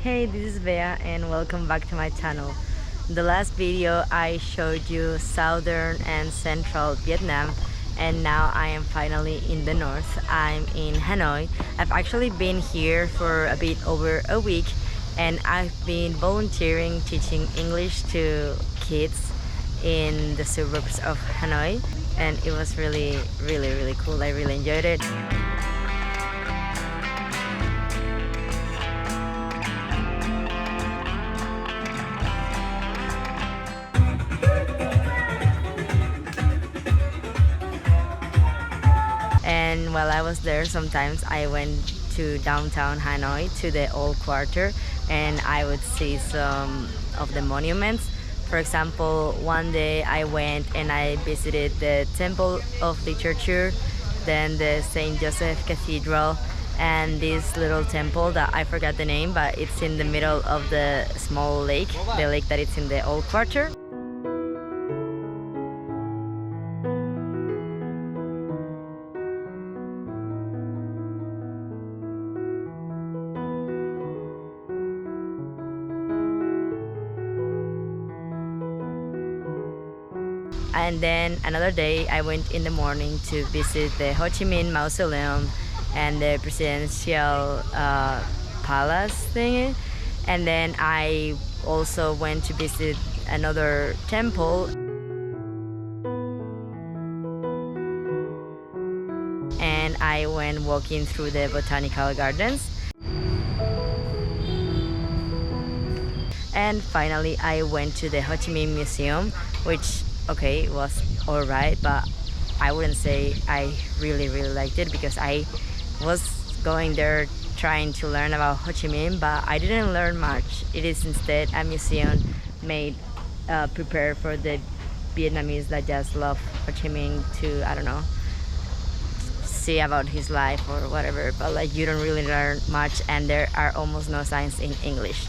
Hey, this is Bea and welcome back to my channel. In the last video I showed you southern and central Vietnam, and now I am finally in the north. I'm in Hanoi. I've actually been here for a bit over a week, and I've been volunteering teaching English to kids in the suburbs of Hanoi, and it was really cool. I really enjoyed it. And while I was there, sometimes I went to downtown Hanoi to the old quarter, and I would see some of the monuments. For example, one day I went and I visited the Temple of Literature, then the St. Joseph Cathedral, and this little temple that I forgot the name, but it's in the middle of the small lake, the lake that it's in the old quarter. And then another day I went in the morning to visit the Ho Chi Minh Mausoleum and the presidential palace thingy. And then I also went to visit another temple, and I went walking through the botanical gardens. And finally I went to the Ho Chi Minh Museum, which okay was alright, but I wouldn't say I really liked it, because I was going there trying to learn about Ho Chi Minh, but I didn't learn much. It is instead a museum made prepared for the Vietnamese that just love Ho Chi Minh to, I don't know, see about his life or whatever, but like you don't really learn much, and there are almost no signs in English.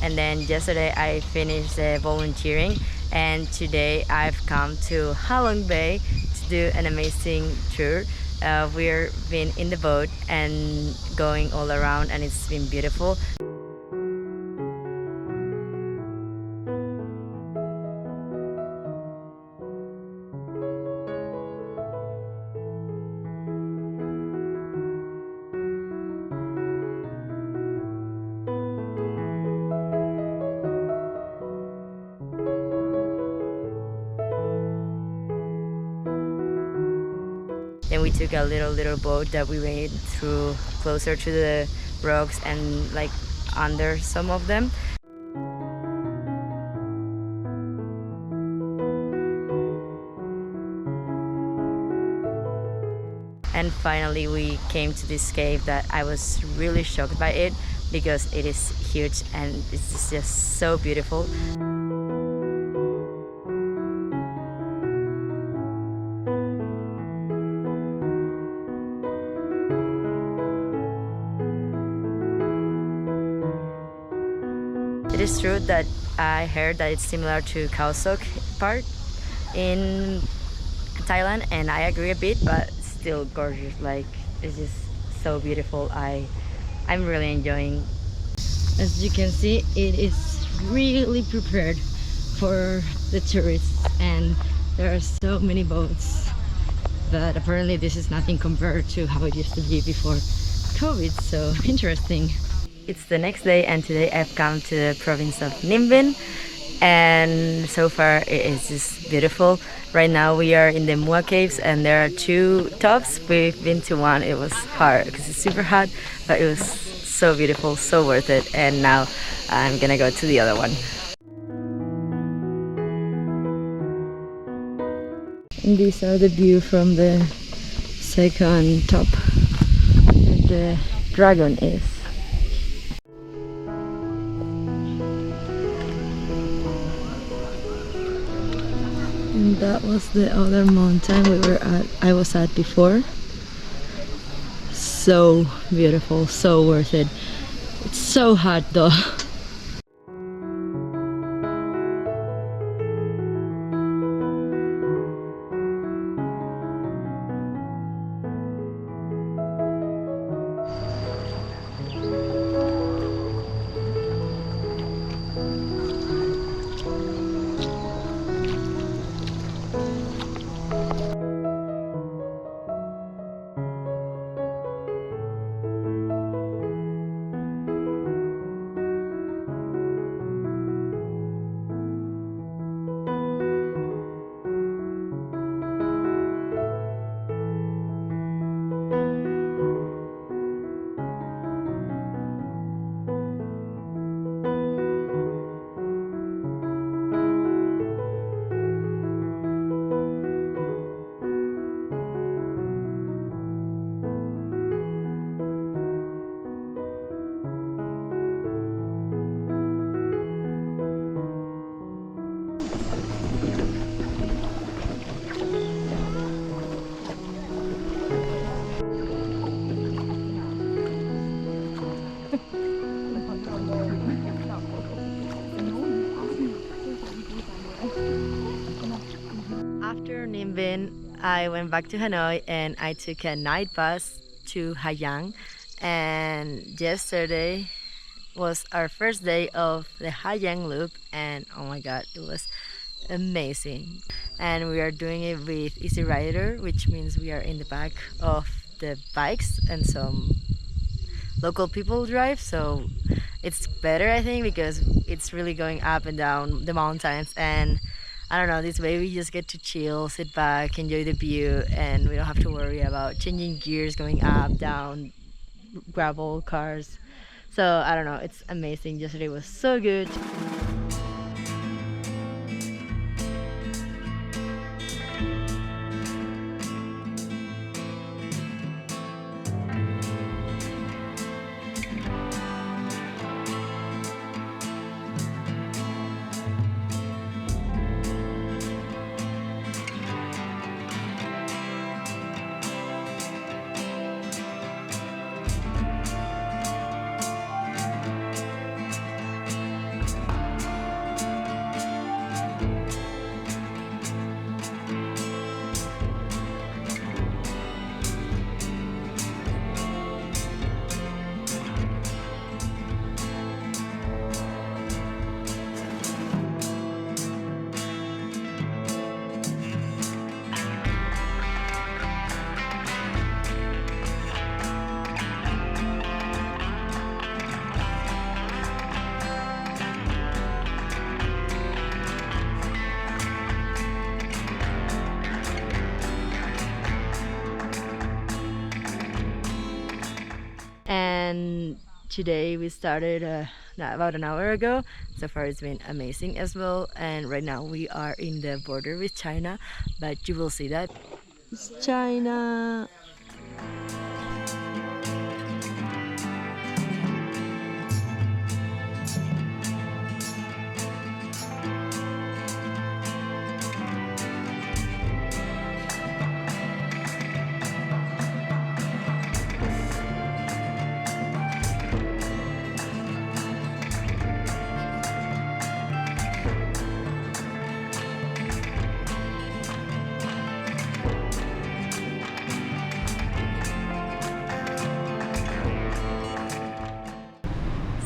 And then yesterday I finished volunteering, and today I've come to Halong Bay to do an amazing tour. We've been in the boat and going all around, and it's been beautiful. Then we took a little boat that we went through closer to the rocks and like under some of them. And finally we came to this cave that I was really shocked by it, because it is huge and it's just so beautiful. It is true that I heard that it's similar to Khao Sok Park in Thailand, and I agree a bit, but still gorgeous. Like, it's just so beautiful. I'm really enjoying. As you can see, it is really prepared for the tourists, and there are so many boats, but apparently this is nothing compared to how it used to be before COVID. So interesting. It's the next day, and today I've come to the province of Ninh Binh, and so far it is just beautiful. Right now we are in the Mua caves, and there are two tops. We've been to one. It was hard because it's super hot, but it was so beautiful, so worth it. And now I'm gonna go to the other one. And these are the view from the second top where the dragon is. And that was the other mountain I was at before. So beautiful, so worth it. It's so hot though. I went back to Hanoi and I took a night bus to Hayang. And yesterday was our first day of the Giang Loop, and oh my god, it was amazing. And we are doing it with Easy Rider, which means we are in the back of the bikes and some local people drive, so it's better I think because it's really going up and down the mountains. And I don't know, this way we just get to chill, sit back, enjoy the view, and we don't have to worry about changing gears, going up, down, gravel cars. So I don't know, it's amazing. Yesterday was so good. And today we started about an hour ago. So far it's been amazing as well, and right now we are in the border with China, but you will see that it's China.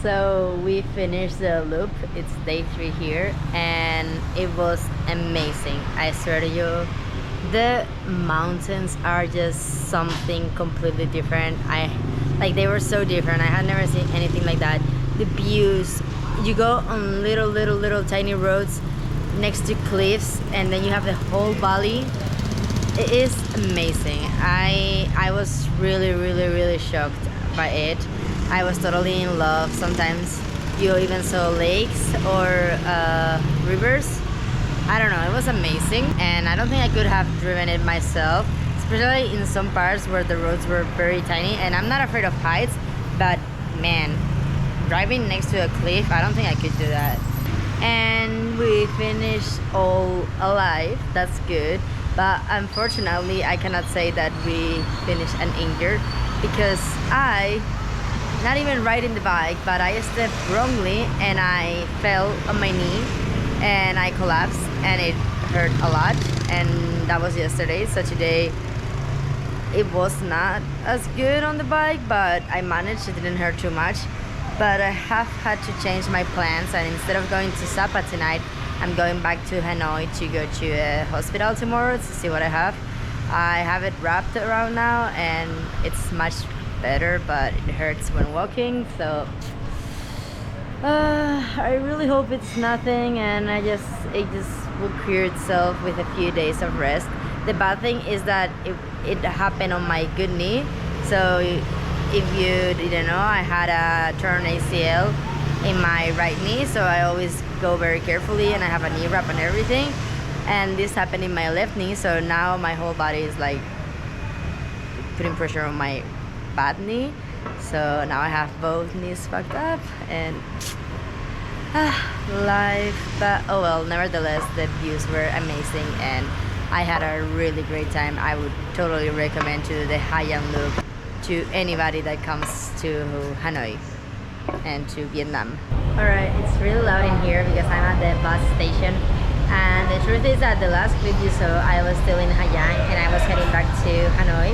So we finished the loop. It's day 3 here, and it was amazing. I swear to you, the mountains are just something completely different. They were so different. I had never seen anything like that. The views, you go on little tiny roads next to cliffs, and then you have the whole valley. It is amazing. I was really shocked by it. I was totally in love. Sometimes you even saw lakes or rivers. I don't know, it was amazing, and I don't think I could have driven it myself, especially in some parts where the roads were very tiny. And I'm not afraid of heights, but man, driving next to a cliff, I don't think I could do that. And we finished all alive. That's good, but unfortunately I cannot say that we finished uninjured because not even riding the bike, but I stepped wrongly and I fell on my knee and I collapsed and it hurt a lot. And that was yesterday. So today it was not as good on the bike, but I managed. It didn't hurt too much. But I have had to change my plans, and instead of going to Sapa tonight, I'm going back to Hanoi to go to a hospital tomorrow to see what I have. I have it wrapped around now and it's much better, but it hurts when walking. So I really hope it's nothing, and it just will cure itself with a few days of rest. The bad thing is that it happened on my good knee. So if you didn't know, I had a torn ACL in my right knee, so I always go very carefully and I have a knee wrap and everything. And this happened in my left knee, so now my whole body is like putting pressure on my bad knee. So now I have both knees fucked up and life. But oh well, nevertheless, the views were amazing and I had a really great time. I would totally recommend to the Giang Loop to anybody that comes to Hanoi and to Vietnam. Alright, it's really loud in here because I'm at the bus station And the truth is that the last clip you saw, I was still in Hayang and I was heading back to Hanoi.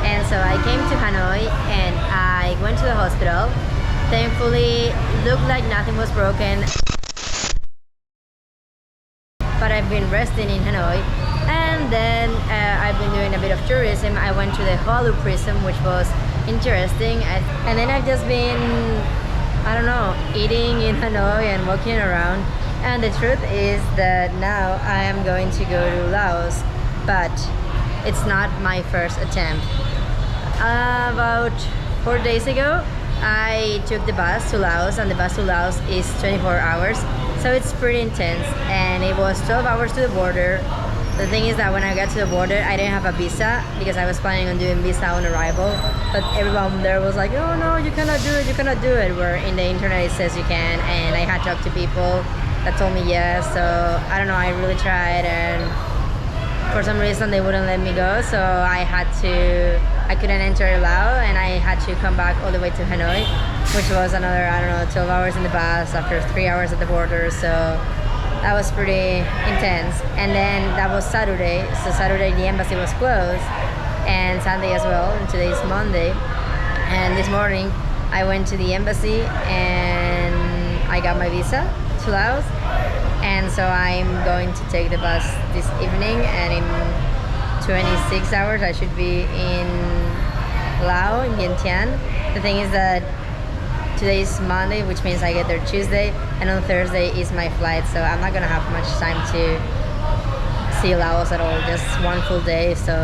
And so I came to Hanoi and I went to the hospital. Thankfully, looked like nothing was broken. But I've been resting in Hanoi. And then I've been doing a bit of tourism. I went to the Hoa Lo Prison, which was interesting. And then I've just been, I don't know, eating in Hanoi and walking around. And the truth is that now I am going to go to Laos, but it's not my first attempt. About 4 days ago, I took the bus to Laos, and the bus to Laos is 24 hours, so it's pretty intense. And it was 12 hours to the border. The thing is that when I got to the border, I didn't have a visa because I was planning on doing visa on arrival. But everyone there was like, oh no, you cannot do it, you cannot do it. Where in the internet it says you can, and I had talked to people that told me yes. So I don't know, I really tried, and for some reason they wouldn't let me go. So I couldn't enter Laos, and I had to come back all the way to Hanoi, which was another, I don't know, 12 hours in the bus after 3 hours at the border. So that was pretty intense. And then that was Saturday. So Saturday the embassy was closed, and Sunday as well, and today's Monday. And this morning I went to the embassy and I got my visa to Laos, and so I'm going to take the bus this evening, and in 26 hours I should be in Laos, in Vientiane. The thing is that today is Monday, which means I get there Tuesday, and on Thursday is my flight, so I'm not gonna have much time to see Laos at all, just one full day, so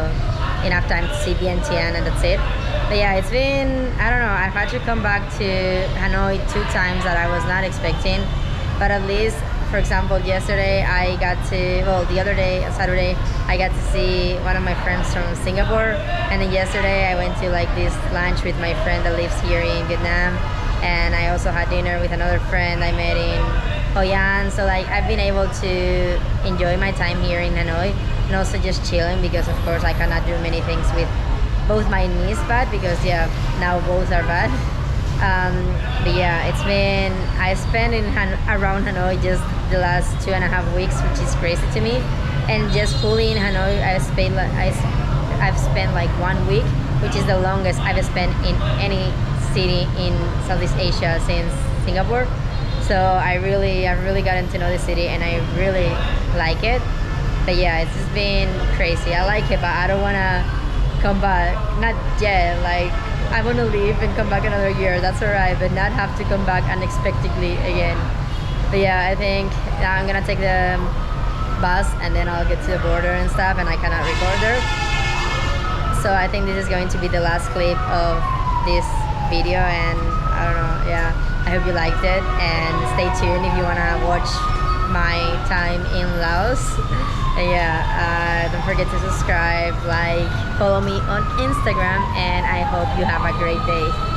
enough time to see Vientiane, and that's it. But yeah, it's been, I don't know, I've had to come back to Hanoi 2 times that I was not expecting. But at least, for example, yesterday I got to, well, the other day, Saturday, I got to see one of my friends from Singapore. And then yesterday I went to like this lunch with my friend that lives here in Vietnam. And I also had dinner with another friend I met in Hoi An. So like I've been able to enjoy my time here in Hanoi, and also just chilling, because of course I cannot do many things with both my knees bad, because yeah, now both are bad. But yeah, I spent around Hanoi just the last 2.5 weeks, which is crazy to me. And just fully in Hanoi, I've spent like 1 week, which is the longest I've spent in any city in Southeast Asia since Singapore. So I've really gotten to know the city, and I really like it. But yeah, it's just been crazy. I like it, but I don't wanna come back, not yet. Like, I want to leave and come back another year, that's alright, but not have to come back unexpectedly again. But yeah, I think I'm gonna take the bus and then I'll get to the border and stuff, and I cannot record there. So I think this is going to be the last clip of this video, and I don't know, yeah, I hope you liked it, and stay tuned if you wanna watch my time in Laos. And yeah, don't forget to subscribe, like, follow me on Instagram, and I hope you have a great day.